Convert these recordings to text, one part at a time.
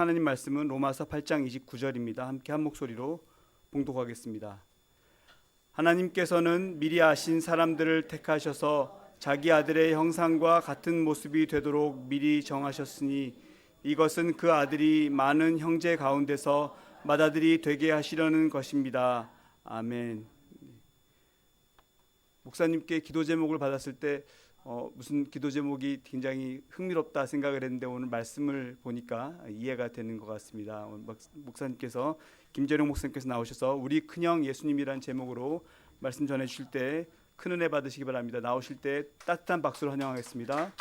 하나님 말씀은 로마서 8장 29절입니다. 함께 한 목소리로 봉독하겠습니다. 하나님께서는 미리 아신 사람들을 택하셔서 자기 아들의 형상과 같은 모습이 되도록 미리 정하셨으니 이것은 그 아들이 많은 형제 가운데서 맏아들이 되게 하시려는 것입니다. 아멘. 목사님께 기도 제목을 받았을 때 무슨 기도 제목이 굉장히 흥미롭다 생각을 했는데 오늘 말씀을 보니까 이해가 되는 것 같습니다. 오늘 목사님께서 김재룡 목사님께서 나오셔서 우리 큰형 예수님이란 제목으로 말씀 전해 주실 때 큰 은혜 받으시기 바랍니다. 나오실 때 따뜻한 박수로 환영하겠습니다.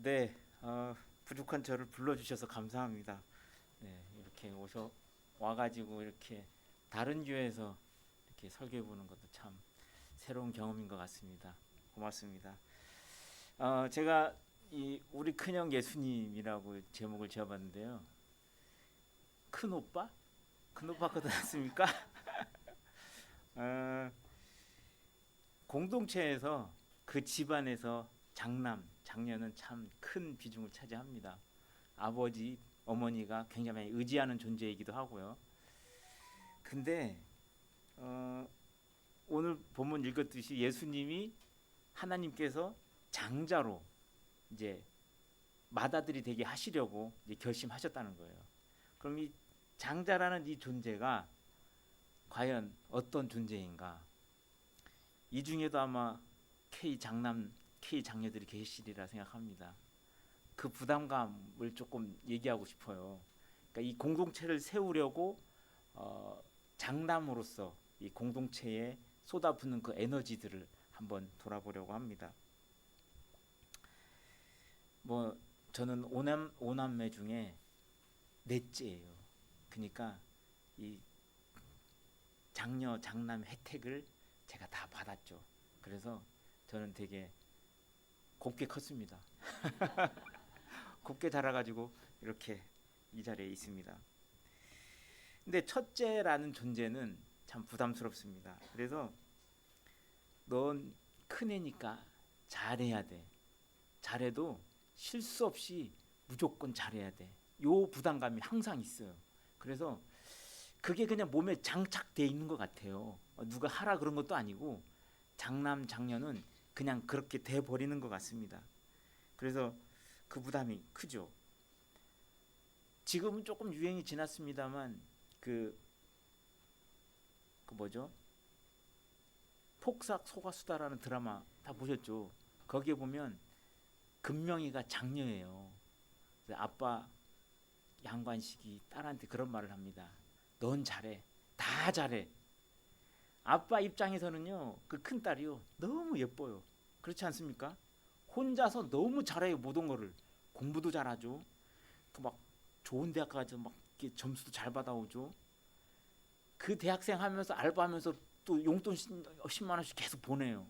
네. 부족한 저를 불러주셔서 감사합니다. 네, 이렇게 와가지고 이렇게 다른 교회에서 이렇게 설교해 보는 것도 참 새로운 경험인 것 같습니다. 고맙습니다. 제가 이 우리 큰형 예수님이라고 제목을 지어봤는데요. 큰 오빠? 큰 오빠 거든 않습니까? 공동체에서 그 집안에서 장녀는 참 큰 비중을 차지합니다. 아버지, 어머니가 굉장히 많이 의지하는 존재이기도 하고요. 근데 오늘 본문 읽었듯이 예수님이 하나님께서 장자로 이제 맏아들이 되게 하시려고 이제 결심하셨다는 거예요. 그럼 이 장자라는 이 존재가 과연 어떤 존재인가? 이 중에도 아마 K 장녀들이 계시리라 생각합니다. 그 부담감을 조금 얘기하고 싶어요. 그러니까 이 공동체를 세우려고 장남으로서 이 공동체에 쏟아붓는 그 에너지들을 한번 돌아보려고 합니다. 저는 오남매 중에 넷째예요. 그러니까 이 장남 혜택을 제가 다 받았죠. 그래서 저는 되게 곱게 컸습니다. 곱게 자라가지고 이렇게 이 자리에 있습니다. 근데 첫째라는 존재는 참 부담스럽습니다. 그래서 넌 큰애니까 잘해야 돼. 잘해도 실수 없이 무조건 잘해야 돼. 요 부담감이 항상 있어요. 그래서 그게 그냥 몸에 장착돼 있는 것 같아요. 누가 하라 그런 것도 아니고 장녀는 그냥 그렇게 돼 버리는 것 같습니다. 그래서 그 부담이 크죠. 지금은 조금 유행이 지났습니다만 그 뭐죠? 폭삭 속았수다라는 드라마 다 보셨죠? 거기에 보면 금명이가 장녀예요. 아빠 양관식이 딸한테 그런 말을 합니다. 넌 잘해. 다 잘해. 아빠 입장에서는요, 그 큰딸이요, 너무 예뻐요. 그렇지 않습니까? 혼자서 너무 잘해요, 모든 거를. 공부도 잘하죠. 막 좋은 대학 가서 막 점수도 잘 받아오죠. 그 대학생 하면서 알바하면서 또 용돈 10만 원씩 계속 보내요.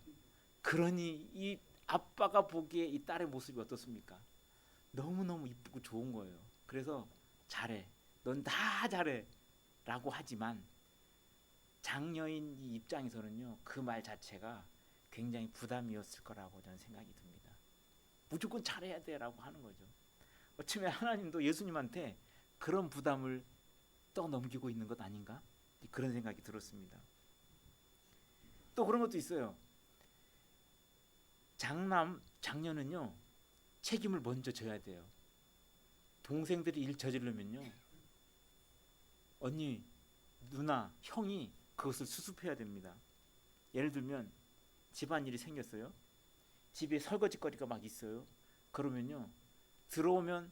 그러니 이 아빠가 보기에 이 딸의 모습이 어떻습니까? 너무너무 이쁘고 좋은 거예요. 그래서 잘해. 넌 다 잘해. 라고 하지만 장녀인 이 입장에서는요, 그 말 자체가 굉장히 부담이었을 거라고 저는 생각이 듭니다. 무조건 잘해야 돼 라고 하는 거죠. 어쩌면 하나님도 예수님한테 그런 부담을 떠넘기고 있는 것 아닌가? 그런 생각이 들었습니다. 또 그런 것도 있어요. 장녀는요, 책임을 먼저 져야 돼요. 동생들이 일 저지르면요, 언니, 누나, 형이 그것을 수습해야 됩니다. 예를 들면 집안일이 생겼어요. 집에 설거지거리가 막 있어요. 그러면요, 들어오면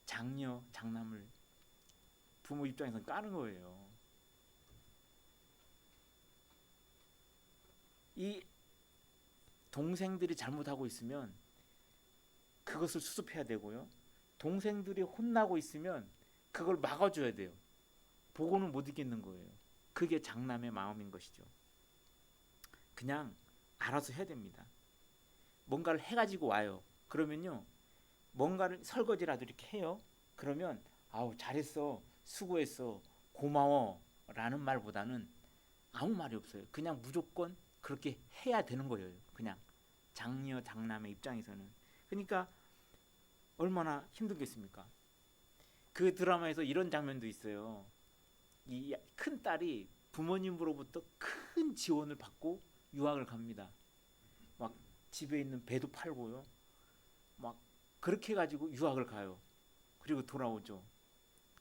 장남을 부모 입장에서는 까는 거예요. 이 동생들이 잘못하고 있으면 그것을 수습해야 되고요. 동생들이 혼나고 있으면 그걸 막아줘야 돼요. 보고는 못 이기는 거예요. 그게 장남의 마음인 것이죠. 그냥 알아서 해야 됩니다. 뭔가를 해가지고 와요. 그러면요, 뭔가를 설거지라도 이렇게 해요. 그러면 아우 잘했어, 수고했어, 고마워 라는 말보다는 아무 말이 없어요. 그냥 무조건 그렇게 해야 되는 거예요. 그냥 장녀 장남의 입장에서는. 그러니까 얼마나 힘들겠습니까? 그 드라마에서 이런 장면도 있어요. 이 큰 딸이 부모님으로부터 큰 지원을 받고 유학을 갑니다. 막 집에 있는 배도 팔고요. 막 그렇게 가지고 유학을 가요. 그리고 돌아오죠.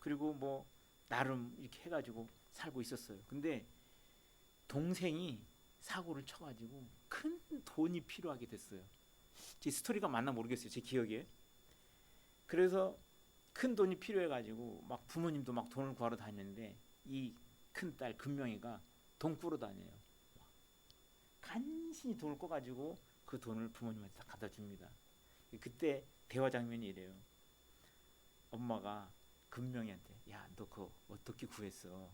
그리고 뭐 나름 이렇게 해가지고 살고 있었어요. 근데 동생이 사고를 쳐가지고 큰 돈이 필요하게 됐어요. 제 스토리가 맞나 모르겠어요. 제 기억에. 그래서 큰 돈이 필요해가지고 막 부모님도 막 돈을 구하러 다녔는데 이 큰 딸 금명이가 돈 꾸러 다녀요. 간신히 돈을 꿔가지고 그 돈을 부모님한테 다 갖다 줍니다. 그때 대화 장면이 이래요. 엄마가 금명이한테 야, 너 그거 어떻게 구했어?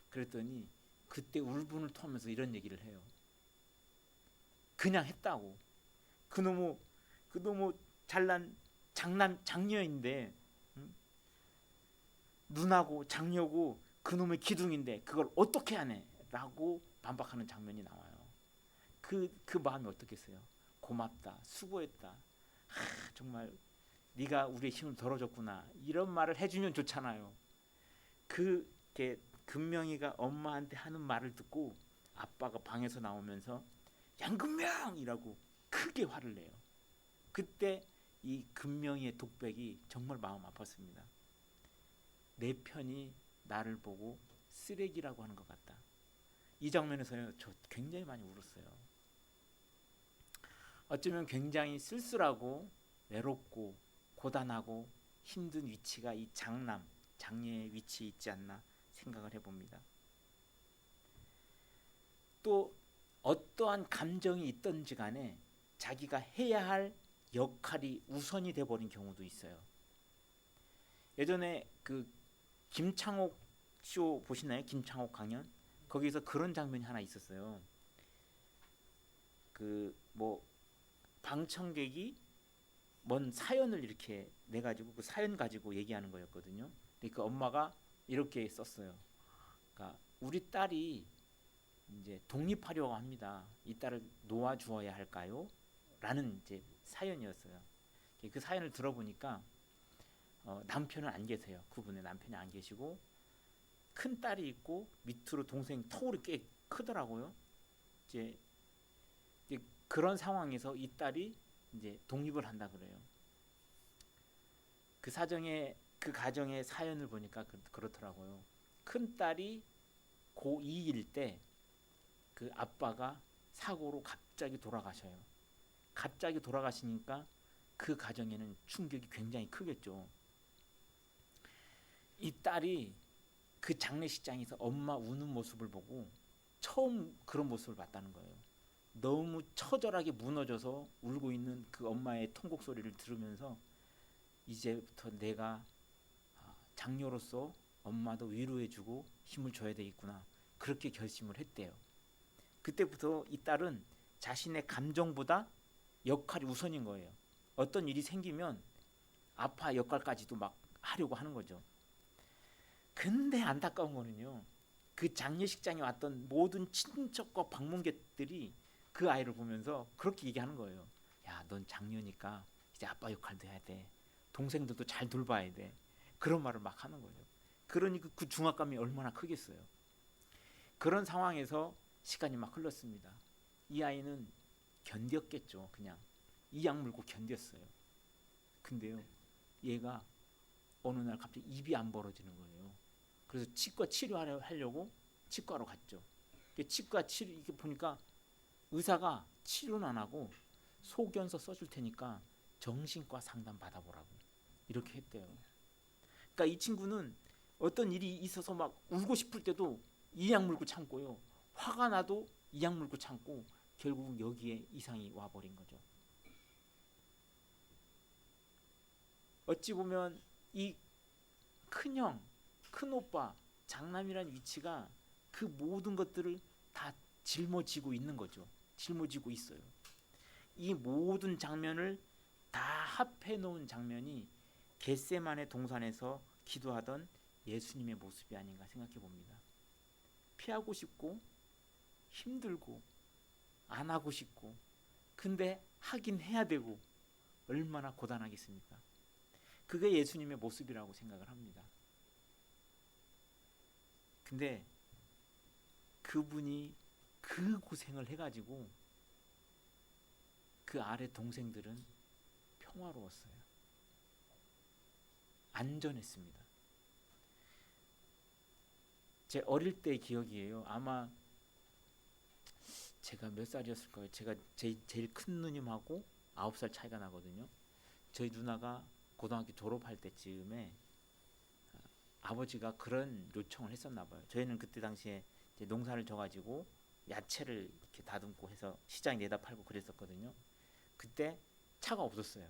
그랬더니 그때 울분을 토하면서 이런 얘기를 해요. 그냥 했다고. 그놈의 잘난 장녀인데, 응? 누나고 장녀고 그놈의 기둥인데 그걸 어떻게 하네? 라고 반박하는 장면이 나와요. 그 마음이 어떻겠어요? 고맙다, 수고했다. 정말 네가 우리의 힘을 덜어줬구나. 이런 말을 해주면 좋잖아요. 그게 금명이가 엄마한테 하는 말을 듣고 아빠가 방에서 나오면서 양금명이라고 크게 화를 내요. 그때 이 금명이의 독백이 정말 마음 아팠습니다. 내 편이 나를 보고 쓰레기라고 하는 것 같다. 이 장면에서 저 굉장히 많이 울었어요. 어쩌면 굉장히 쓸쓸하고 외롭고 고단하고 힘든 위치가 이 장녀의 위치에 있지 않나 생각을 해봅니다. 또 어떠한 감정이 있든지 간에 자기가 해야 할 역할이 우선이 돼버린 경우도 있어요. 예전에 그 김창옥 쇼 보시나요? 김창옥 강연? 거기서 그런 장면이 하나 있었어요. 그 뭐 방청객이 뭔 사연을 이렇게 내 가지고 그 사연 가지고 얘기하는 거였거든요. 근데 그 엄마가 이렇게 썼어요. 그러니까 우리 딸이 이제 독립하려고 합니다. 이 딸을 놓아 주어야 할까요? 라는 이제 사연이었어요. 그 사연을 들어보니까 남편은 안 계세요. 그분의 남편이 안 계시고 큰 딸이 있고 밑으로 동생 터울이 꽤 크더라고요. 이제 그런 상황에서 이 딸이 이제 독립을 한다 그래요. 그 가정의 사연을 보니까 그렇더라고요. 큰 딸이 고2일 때 그 아빠가 사고로 갑자기 돌아가셔요. 갑자기 돌아가시니까 그 가정에는 충격이 굉장히 크겠죠. 이 딸이 그 장례식장에서 엄마 우는 모습을 보고 처음 그런 모습을 봤다는 거예요. 너무 처절하게 무너져서 울고 있는 그 엄마의 통곡 소리를 들으면서 이제부터 내가 장녀로서 엄마도 위로해주고 힘을 줘야 되겠구나. 그렇게 결심을 했대요. 그때부터 이 딸은 자신의 감정보다 역할이 우선인 거예요. 어떤 일이 생기면 아빠 역할까지도 막 하려고 하는 거죠. 근데 안타까운 거는요. 그 장례식장에 왔던 모든 친척과 방문객들이 그 아이를 보면서 그렇게 얘기하는 거예요. 야, 넌 장녀니까 이제 아빠 역할도 해야 돼. 동생들도 잘 돌봐야 돼. 그런 말을 막 하는 거예요. 그러니까 그 중압감이 얼마나 크겠어요. 그런 상황에서 시간이 막 흘렀습니다. 이 아이는 견뎠겠죠. 그냥 이악 물고 견뎠어요. 근데요, 얘가 어느 날 갑자기 입이 안 벌어지는 거예요. 그래서 치과 치료하려고 치과로 갔죠. 치과 치료 이렇게 보니까 의사가 치료는 안 하고 소견서 써줄 테니까 정신과 상담 받아보라고 이렇게 했대요. 그러니까 이 친구는 어떤 일이 있어서 막 울고 싶을 때도 이악 물고 참고요. 화가 나도 이악 물고 참고 결국 여기에 이상이 와버린 거죠. 어찌 보면 이 큰형, 큰오빠, 장남이라는 위치가 그 모든 것들을 다 짊어지고 있는 거죠. 짊어지고 있어요. 이 모든 장면을 다 합해 놓은 장면이 겟세마네 동산에서 기도하던 예수님의 모습이 아닌가 생각해 봅니다. 피하고 싶고 힘들고 안 하고 싶고 근데 하긴 해야 되고 얼마나 고단하겠습니까? 그게 예수님의 모습이라고 생각을 합니다. 근데 그분이 그 고생을 해가지고 그 아래 동생들은 평화로웠어요. 안전했습니다. 제 어릴 때 기억이에요. 아마 제가 몇 살이었을 거예요. 제가 제일 큰 누님하고 9살 차이가 나거든요. 저희 누나가 고등학교 졸업할 때쯤에 아버지가 그런 요청을 했었나 봐요. 저희는 그때 당시에 이제 농사를 져가지고 야채를 이렇게 다듬고 해서 시장에 내다 팔고 그랬었거든요. 그때 차가 없었어요.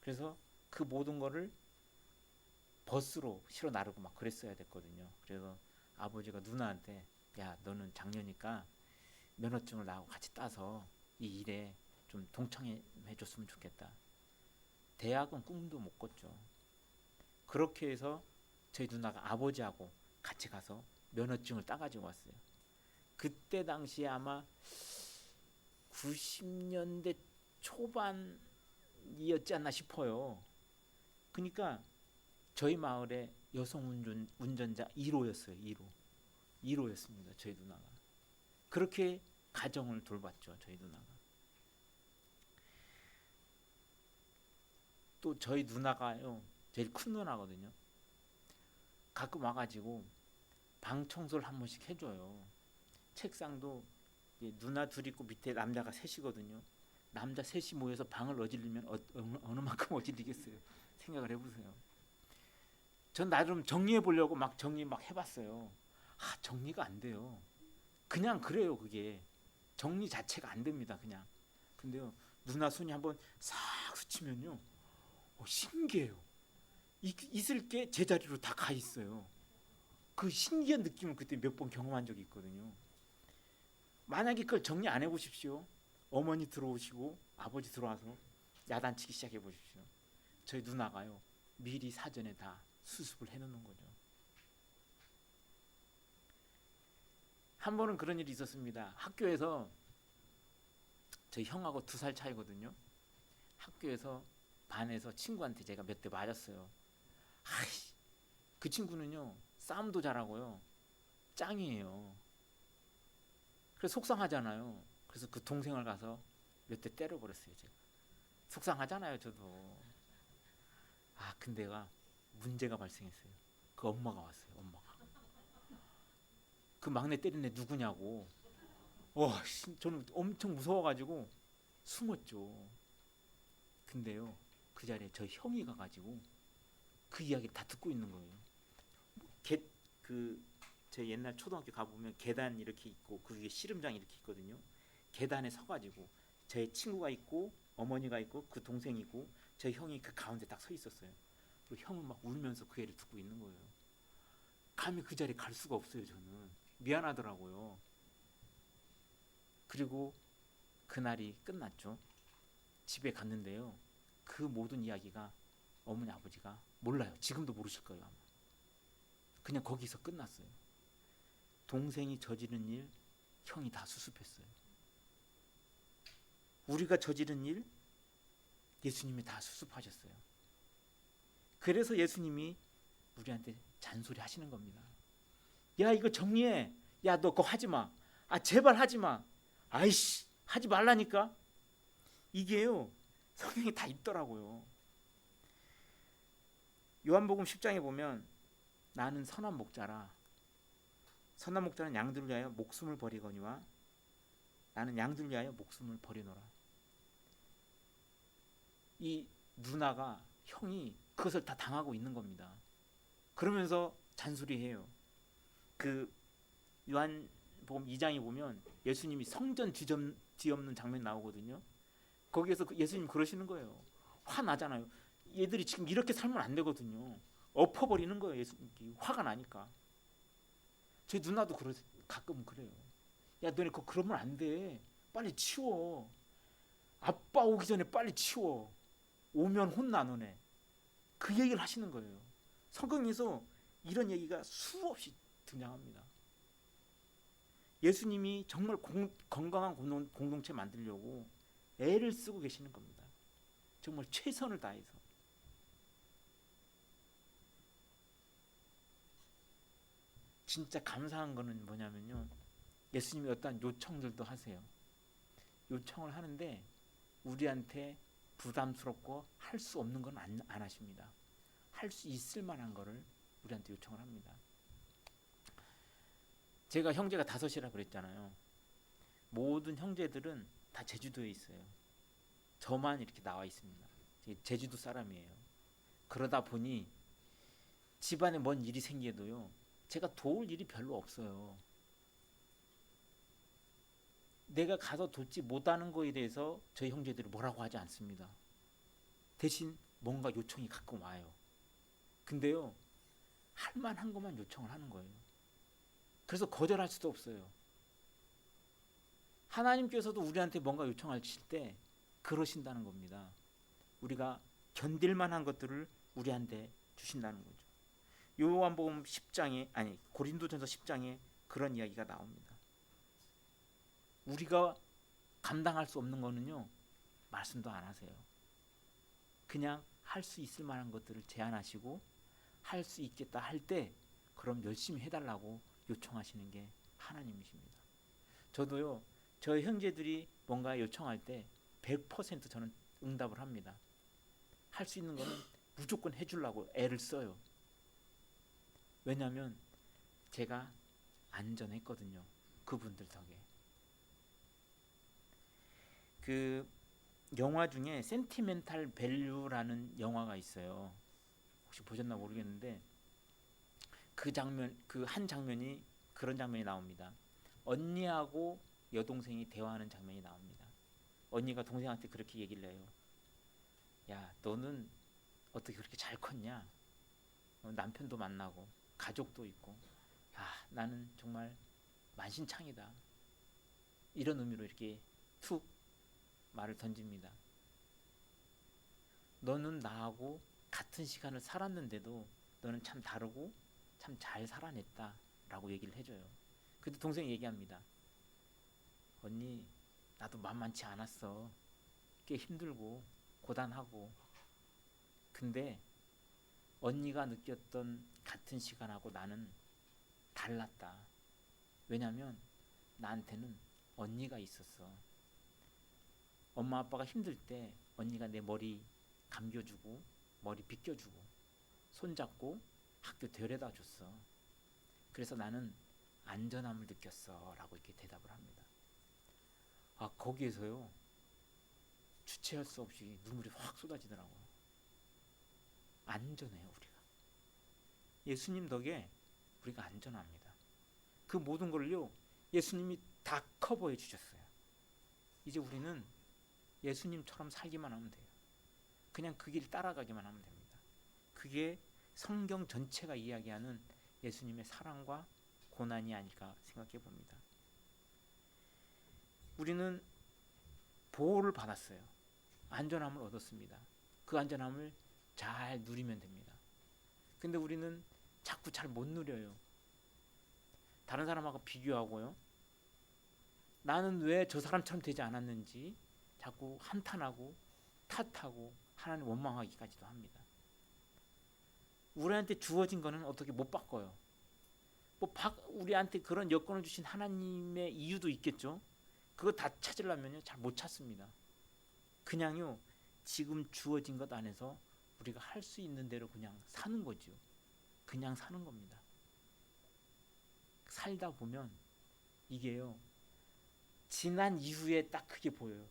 그래서 그 모든 거를 버스로 실어 나르고 막 그랬어야 됐거든요. 그래서 아버지가 누나한테 야 너는 장녀니까 면허증을 나하고 같이 따서 이 일에 좀 동참해 줬으면 좋겠다. 대학은 꿈도 못 꿨죠. 그렇게 해서 저희 누나가 아버지하고 같이 가서 면허증을 따가지고 왔어요. 그때 당시에 아마 90년대 초반이었지 않나 싶어요. 그러니까 저희 마을에 여성 운전자 1호였어요. 1호였습니다. 저희 누나가. 그렇게 가정을 돌봤죠. 저희 누나가. 또 저희 누나가요. 제일 큰 누나거든요. 가끔 와가지고 방 청소를 한 번씩 해줘요. 책상도 누나 둘 있고 밑에 남자가 셋이거든요. 남자 셋이 모여서 방을 어지르면 어느 만큼 어지르겠어요. 생각을 해보세요. 전 나름 정리해 보려고 막 정리 막 해봤어요. 정리가 안 돼요. 그냥 그래요. 그게 정리 자체가 안 됩니다. 그냥. 근데요 누나 손이 한번 싹 스치면요 신기해요. 있을 게 제자리로 다 가 있어요. 그 신기한 느낌을 그때 몇 번 경험한 적이 있거든요. 만약에 그걸 정리 안 해보십시오. 어머니 들어오시고 아버지 들어와서 야단치기 시작해 보십시오. 저희 누나가요 미리 사전에 다 수습을 해놓는 거죠. 한 번은 그런 일이 있었습니다. 학교에서 저희 형하고 2살 차이거든요. 학교에서 반에서 친구한테 제가 몇 대 맞았어요. 그 친구는요 싸움도 잘하고요 짱이에요. 그래서 속상하잖아요. 그래서 그 동생을 가서 몇 대 때려버렸어요. 제가 속상하잖아요. 저도. 근데가 문제가 발생했어요. 그 엄마가 왔어요. 엄마가 그 막내 때린 애 누구냐고. 저는 엄청 무서워가지고 숨었죠. 근데요 그 자리에 저희 형이 가가지고 그 이야기를 다 듣고 있는 거예요. 제 옛날 초등학교 가보면 계단 이렇게 있고 그 위에 씨름장 이렇게 있거든요. 계단에 서가지고 제 친구가 있고 어머니가 있고 그 동생이 있고 제 형이 그 가운데 딱 서 있었어요. 그리고 형은 막 울면서 그 애를 듣고 있는 거예요. 감히 그 자리에 갈 수가 없어요. 저는 미안하더라고요. 그리고 그날이 끝났죠. 집에 갔는데요 그 모든 이야기가 어머니 아버지가 몰라요. 지금도 모르실 거예요. 아마. 그냥 거기서 끝났어요. 동생이 저지른 일 형이 다 수습했어요. 우리가 저지른 일 예수님이 다 수습하셨어요. 그래서 예수님이 우리한테 잔소리 하시는 겁니다. 야 이거 정리해. 야 너 그거 하지 마. 제발 하지 마. 아이씨 하지 말라니까. 이게요 성경에 다 있더라고요. 요한복음 10장에 보면 나는 선한 목자라. 선한 목자는 양들을 위하여 목숨을 버리거니와 나는 양들을 위하여 목숨을 버리노라. 이 누나가 형이 그것을 다 당하고 있는 겁니다. 그러면서 잔소리해요. 그 요한복음 2장에 보면 예수님이 성전 뒤엎는 장면이 나오거든요. 거기에서 예수님 그러시는 거예요. 화나잖아요. 얘들이 지금 이렇게 살면 안 되거든요. 엎어버리는 거예요. 예수님이 화가 나니까. 제 누나도 가끔 그래요. 야 너네 그거 그러면 안 돼. 빨리 치워. 아빠 오기 전에 빨리 치워. 오면 혼나 너네. 그 얘기를 하시는 거예요. 성경에서 이런 얘기가 수없이 등장합니다. 예수님이 정말 건강한 공동체 만들려고 애를 쓰고 계시는 겁니다. 정말 최선을 다해서. 진짜 감사한 거는 뭐냐면요, 예수님이 어떠한 요청들도 하세요. 요청을 하는데 우리한테 부담스럽고 할 수 없는 건 안 하십니다. 할 수 있을 만한 거를 우리한테 요청을 합니다. 제가 형제가 5이라 그랬잖아요. 모든 형제들은 다 제주도에 있어요. 저만 이렇게 나와 있습니다. 제주도 사람이에요. 그러다 보니 집안에 뭔 일이 생겨도요, 제가 도울 일이 별로 없어요. 내가 가서 돕지 못하는 거에 대해서 저희 형제들이 뭐라고 하지 않습니다. 대신 뭔가 요청이 가끔 와요. 근데요, 할 만한 것만 요청을 하는 거예요. 그래서 거절할 수도 없어요. 하나님께서도 우리한테 뭔가 요청하실 때 그러신다는 겁니다. 우리가 견딜 만한 것들을 우리한테 주신다는 거죠. 요한복음 10장에, 아니 고린도전서 10장에 그런 이야기가 나옵니다. 우리가 감당할 수 없는 거는요, 말씀도 안 하세요. 그냥 할 수 있을 만한 것들을 제안하시고, 할 수 있겠다 할 때 그럼 열심히 해달라고 요청하시는 게 하나님이십니다. 저도요, 저희 형제들이 뭔가 요청할 때 100% 저는 응답을 합니다. 할 수 있는 거는 무조건 해주려고 애를 써요. 왜냐하면 제가 안전했거든요. 그분들 덕에. 그 영화 중에 센티멘탈 밸류라는 영화가 있어요. 혹시 보셨나 모르겠는데 그 장면, 그 한 장면이 그런 장면이 나옵니다. 언니하고 여동생이 대화하는 장면이 나옵니다. 언니가 동생한테 그렇게 얘기를 해요. 야, 너는 어떻게 그렇게 잘 컸냐? 남편도 만나고 가족도 있고, 야, 나는 정말 만신창이다. 이런 의미로 이렇게 툭 말을 던집니다. 너는 나하고 같은 시간을 살았는데도 너는 참 다르고 참 잘 살아냈다 라고 얘기를 해줘요. 그때 동생이 얘기합니다. 언니, 나도 만만치 않았어. 꽤 힘들고 고단하고, 근데 언니가 느꼈던 같은 시간하고 나는 달랐다. 왜냐면 나한테는 언니가 있었어. 엄마 아빠가 힘들 때 언니가 내 머리 감겨주고 머리 빗겨주고 손잡고 학교 데려다 줬어. 그래서 나는 안전함을 느꼈어 라고 이렇게 대답을 합니다. 아, 거기에서요, 주체할 수 없이 눈물이 확 쏟아지더라고요. 안전해요. 우리가 예수님 덕에 우리가 안전합니다. 그 모든 걸요, 예수님이 다 커버해 주셨어요. 이제 우리는 예수님처럼 살기만 하면 돼요. 그냥 그 길 따라가기만 하면 됩니다. 그게 성경 전체가 이야기하는 예수님의 사랑과 고난이 아닐까 생각해 봅니다. 우리는 보호를 받았어요. 안전함을 얻었습니다. 그 안전함을 잘 누리면 됩니다. 근데 우리는 자꾸 잘 못 누려요. 다른 사람하고 비교하고요, 나는 왜 저 사람처럼 되지 않았는지 자꾸 한탄하고 탓하고 하나님 원망하기까지도 합니다. 우리한테 주어진 거는 어떻게 못 바꿔요. 우리한테 그런 여건을 주신 하나님의 이유도 있겠죠. 그거 다 찾으려면요, 잘 못 찾습니다. 그냥요, 지금 주어진 것 안에서 우리가 할 수 있는 대로 그냥 사는 거죠. 그냥 사는 겁니다. 살다 보면 이게요, 지난 이후에 딱 그게 보여요.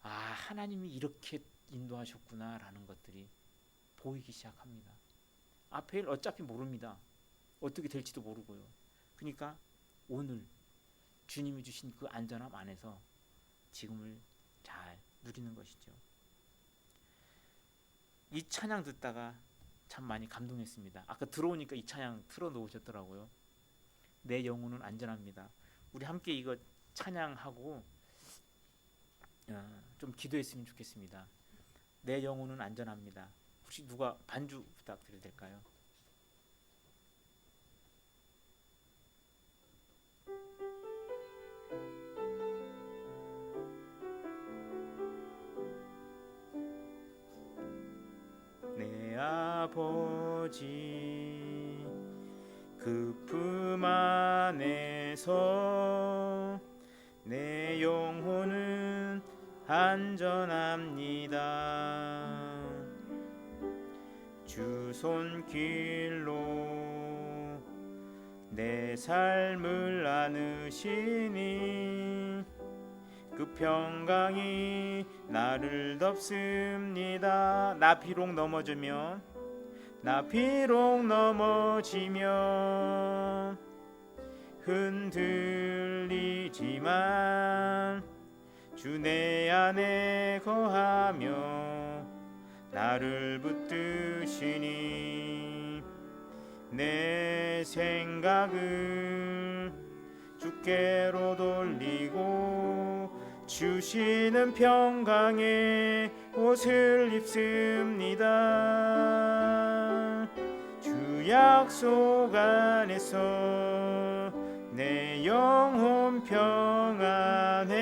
아, 하나님이 이렇게 인도하셨구나라는 것들이 보이기 시작합니다. 앞에 일 어차피 모릅니다. 어떻게 될지도 모르고요. 그러니까 오늘 주님이 주신 그 안전함 안에서 지금을 잘 누리는 것이죠. 이 찬양 듣다가 참 많이 감동했습니다. 아까 들어오니까 이 찬양 틀어놓으셨더라고요. 내 영혼은 안전합니다. 우리 함께 이거 찬양하고 좀 기도했으면 좋겠습니다. 내 영혼은 안전합니다. 혹시 누가 반주 부탁드려도 될까요? 아버지 그 품 안에서 내 영혼은 안전합니다. 주 손길로 내 삶을 안으시니 그 평강이 나를 덮습니다. 나 비록 넘어지면 흔들리지만 주 내 안에 거하며 나를 붙드시니 내 생각을 주께로 돌리고 주시는 평강의 옷을 입습니다. 주 약속 안에서 내 영혼 평안해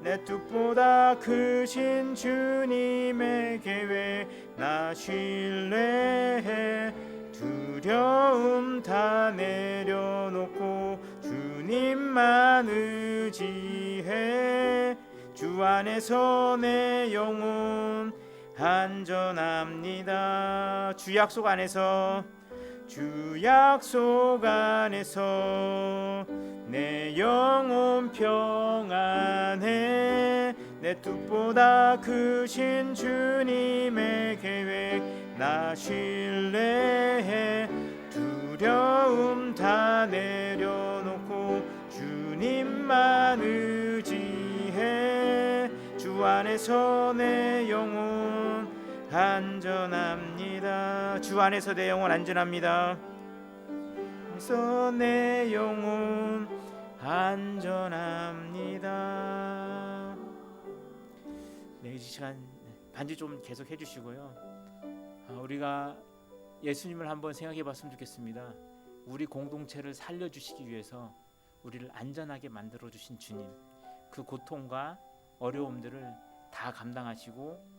내 뜻보다 크신 주님의 계획 나 신뢰해 두려움 다 내려놓고 주님만 의지해 주 안에서 내 영혼 안전합니다. 주 약속 안에서 내 영혼 평안해 내 뜻보다 크신 주님의 계획 나 신뢰해 두려움 다 내려놓고 주님만 의지해 주 안에서 내 영혼 안전합니다. 주 안에서 내 영혼 안전합니다. 그래서 내 영혼 안전합니다. 네, 이 시간 반주 좀 계속 해주시고요. 우리가 예수님을 한번 생각해봤으면 좋겠습니다. 우리 공동체를 살려주시기 위해서 우리를 안전하게 만들어주신 주님, 그 고통과 어려움들을 다 감당하시고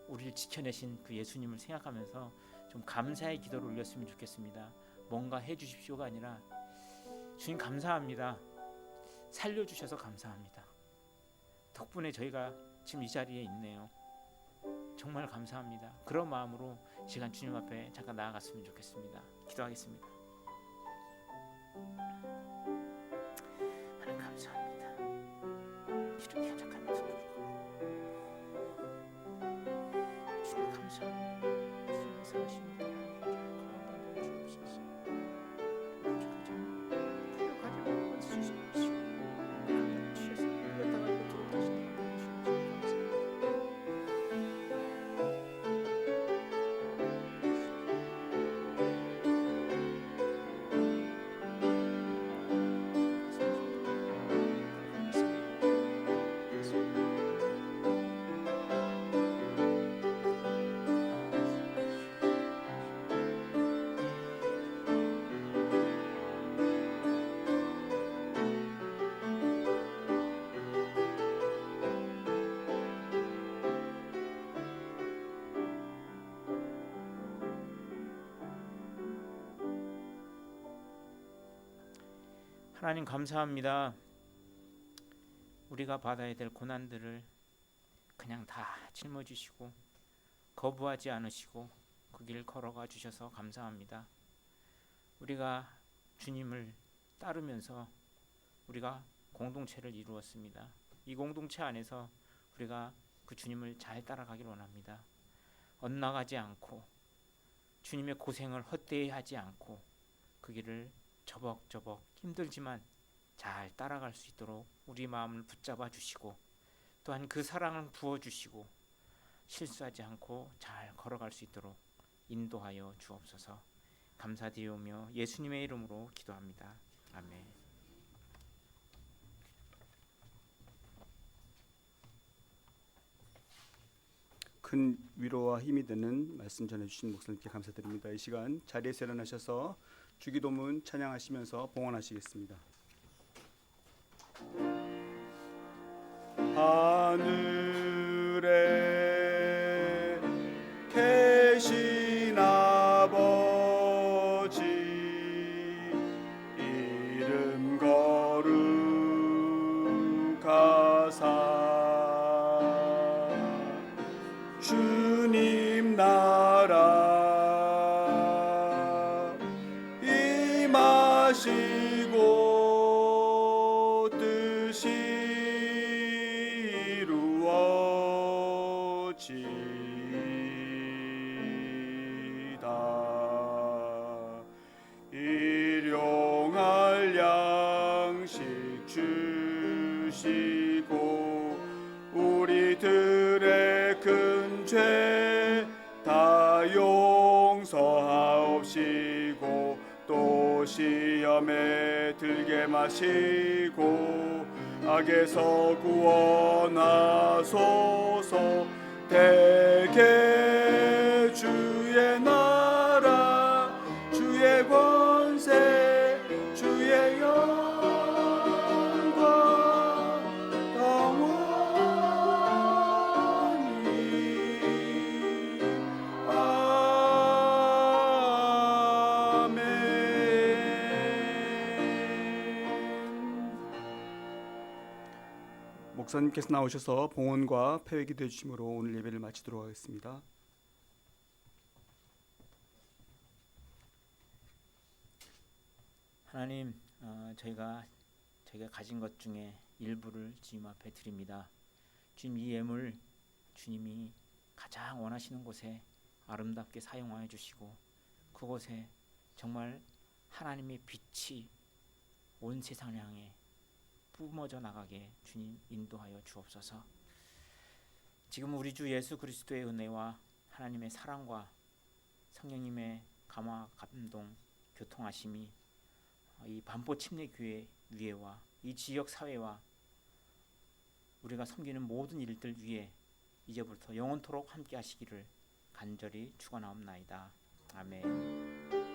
우리를 지켜내신 그 예수님을 생각하면서 좀 감사의 기도를 올렸으면 좋겠습니다. 뭔가 해주십시오가 아니라 주님 감사합니다. 살려주셔서 감사합니다. 덕분에 저희가 지금 이 자리에 있네요. 정말 감사합니다. 그런 마음으로 시간 주님 앞에 잠깐 나아갔으면 좋겠습니다. 기도하겠습니다. 하나님 감사합니다. 이렇게 한적한 손을 주님 감사합니다. 주님 사랑하십니다. 하나님 감사합니다. 우리가 받아야 될 고난들을 그냥 다 짊어지시고 거부하지 않으시고 그 길 걸어가 주셔서 감사합니다. 우리가 주님을 따르면서 우리가 공동체를 이루었습니다. 이 공동체 안에서 우리가 그 주님을 잘 따라가길 원합니다. 엇나가지 않고 주님의 고생을 헛되이 하지 않고 그 길을 저벅저벅 힘들지만 잘 따라갈 수 있도록 우리 마음을 붙잡아 주시고 또한 그 사랑을 부어주시고 실수하지 않고 잘 걸어갈 수 있도록 인도하여 주옵소서. 감사드리오며 예수님의 이름으로 기도합니다. 아멘. 큰 위로와 힘이 되는 말씀 전해주신 목사님께 감사드립니다. 이 시간 자리에서 일어나셔서 주기도문 찬양하시면서 봉헌하시겠습니다. 하늘에 계신 하시고 뜻이 이루어지다. 일용할 양식 주시고 우리들의 큰 죄 다 용서하옵시고 또 시험에 들게 마시고 악에서 구원하소서. 대개 주의 나라 주의 권세 주의 영광 영원히 아멘. 목사님께서 나오셔서 봉헌과 폐회 기도해 주심으로 오늘 예배를 마치도록 하겠습니다. 하나님, 저희가 가진 것 중에 일부를 주님 앞에 드립니다. 주님, 이 예물 주님이 가장 원하시는 곳에 아름답게 사용하여 주시고 그곳에 정말 하나님의 빛이 온 세상을 향해 뿜어져 나가게 주님 인도하여 주옵소서. 지금 우리 주 예수 그리스도의 은혜와 하나님의 사랑과 성령님의 감화 감동 교통하심이 이 반포 침례교회 위에와 이 지역 사회와 우리가 섬기는 모든 일들 위에 이제부터 영원토록 함께 하시기를 간절히 축원하옵나이다. 아멘.